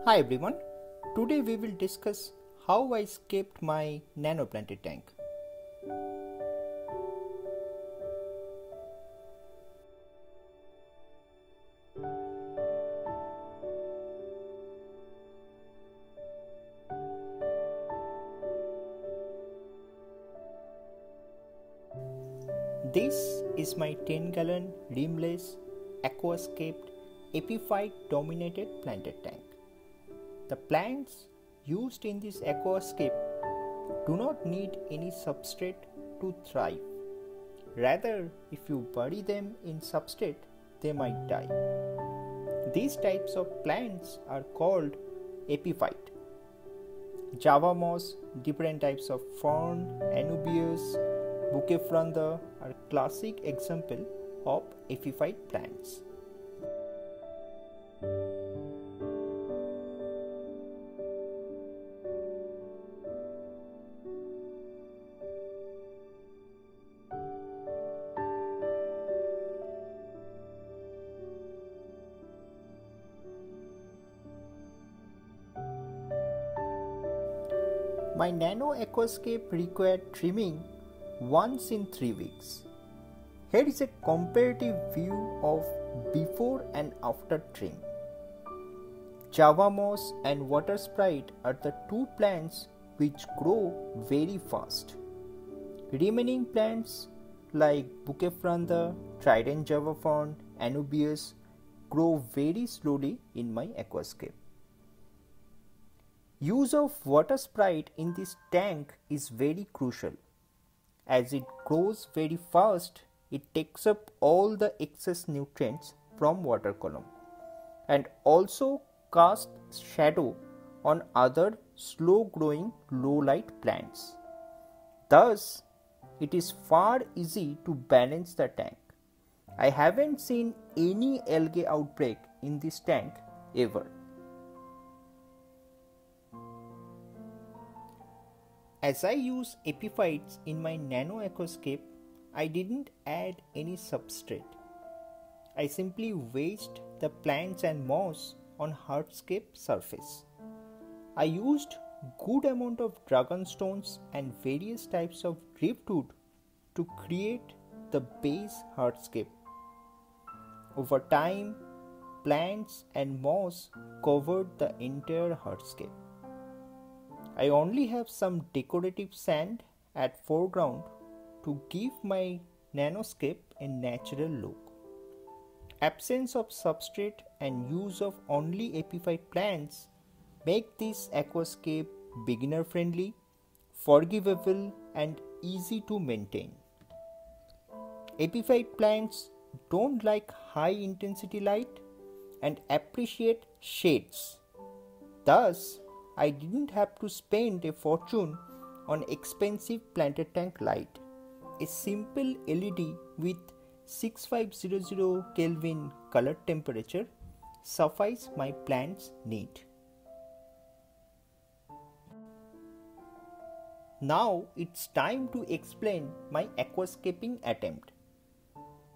Hi everyone, today we will discuss how I scaped my nanoplanted tank. This is my 10-gallon rimless aquascaped epiphyte dominated planted tank. The plants used in this aquascape do not need any substrate to thrive. Rather, if you bury them in substrate, they might die. These types of plants are called epiphyte. Java moss, different types of fern, Anubias, Bucephalantha are classic example of epiphyte plants. My nano aquascape required trimming once in 3 weeks. Here is a comparative view of before and after trim. Java moss and water sprite are the two plants which grow very fast. Remaining plants like Bucephalantha, trident java fern, Anubias grow very slowly in my aquascape. Use of water sprite in this tank is very crucial. As it grows very fast, it takes up all the excess nutrients from water column and also casts shadow on other slow growing low light plants. Thus, it is far easy to balance the tank. I haven't seen any algae outbreak in this tank ever. As I use epiphytes in my nano aquascape, I didn't add any substrate. I simply wasted the plants and moss on hardscape surface. I used good amount of dragon stones and various types of driftwood to create the base hardscape. Over time, plants and moss covered the entire hardscape. I only have some decorative sand at foreground to give my nanoscape a natural look. Absence of substrate and use of only epiphyte plants make this aquascape beginner friendly, forgivable and easy to maintain. Epiphyte plants don't like high intensity light and appreciate shades. Thus, I didn't have to spend a fortune on expensive planted tank light. A simple LED with 6500 Kelvin color temperature suffice my plant's need. Now it's time to explain my aquascaping attempt.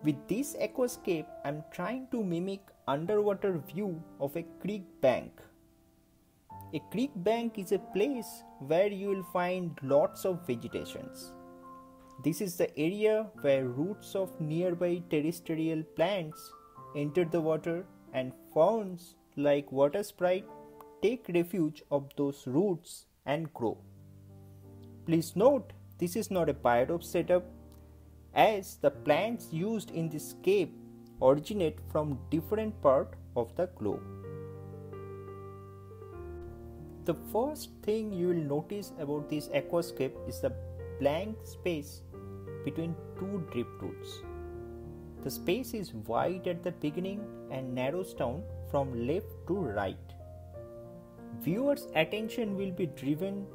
With this aquascape, I'm trying to mimic underwater view of a creek bank. A creek bank is a place where you will find lots of vegetations. This is the area where roots of nearby terrestrial plants enter the water and ferns like water sprite take refuge of those roots and grow. Please note, this is not a biotop setup as the plants used in this scape originate from different parts of the globe. The first thing you will notice about this aquascape is the blank space between two driftwoods. The space is wide at the beginning and narrows down from left to right. Viewers' attention will be driven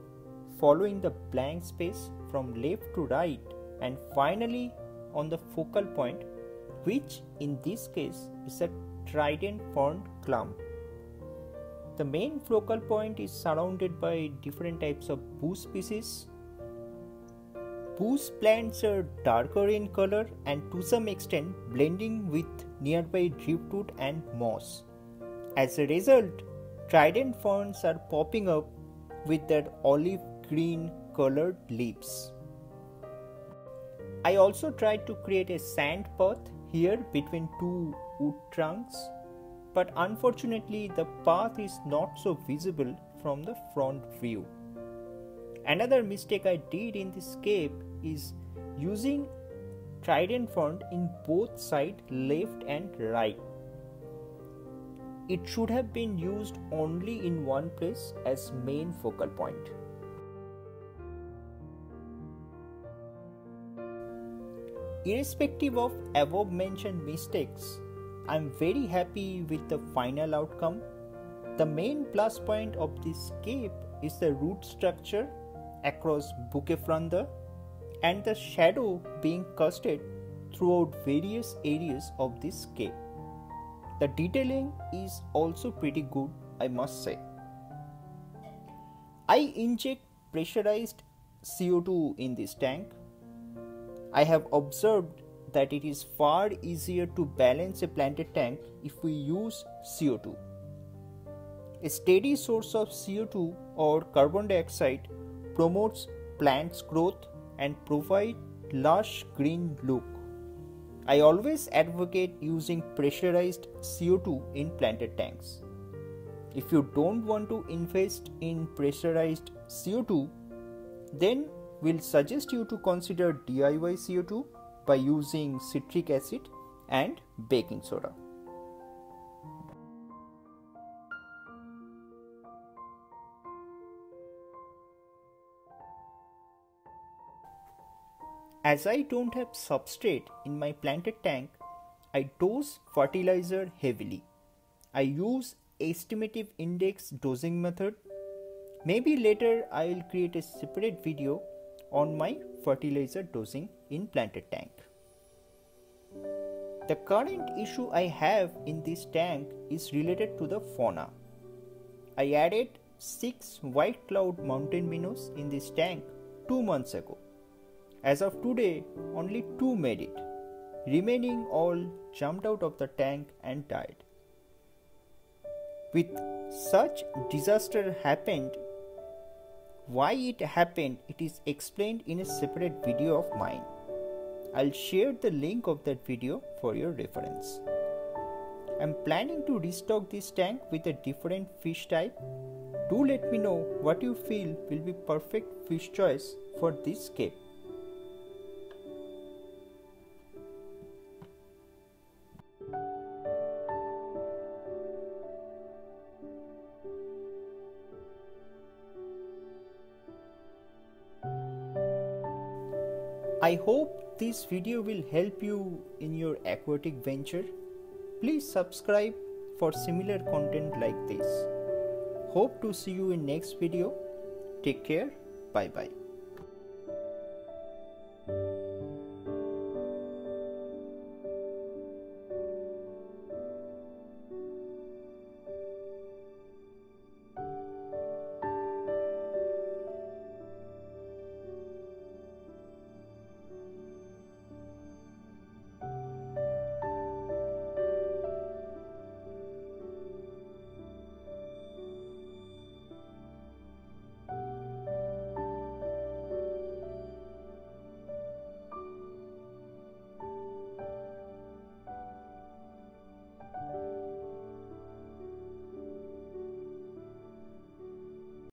following the blank space from left to right and finally on the focal point, which in this case is a trident fern clump. The main focal point is surrounded by different types of bush species. Bush plants are darker in color and to some extent blending with nearby driftwood and moss. As a result, trident ferns are popping up with their olive green colored leaves. I also tried to create a sand path here between two wood trunks, but unfortunately the path is not so visible from the front view. Another mistake I did in this cape is using trident fern in both sides, left and right. It should have been used only in one place as main focal point. Irrespective of above mentioned mistakes, I am very happy with the final outcome. The main plus point of this cape is the root structure across bouquet frondeur and the shadow being casted throughout various areas of this cape. The detailing is also pretty good, I must say. I inject pressurized CO2 in this tank. I have observed that it is far easier to balance a planted tank if we use CO2. A steady source of CO2 or carbon dioxide promotes plants' growth and provides lush green look. I always advocate using pressurized CO2 in planted tanks. If you don't want to invest in pressurized CO2, then we'll suggest you to consider DIY CO2 by using citric acid and baking soda. As I don't have substrate in my planted tank, I dose fertilizer heavily. I use estimative index dosing method. Maybe later I will create a separate video on my fertilizer dosing in planted tank. The current issue I have in this tank is related to the fauna. I added 6 white cloud mountain minnows in this tank 2 months ago. As of today, only 2 made it. Remaining all jumped out of the tank and died. With such disaster happened, why it happened, it is explained in a separate video of mine. I'll share the link of that video for your reference. I'm planning to restock this tank with a different fish type. Do let me know what you feel will be perfect fish choice for this cape. I hope this video will help you in your aquatic venture. Please subscribe for similar content like this. Hope to see you in next video. Take care. Bye bye.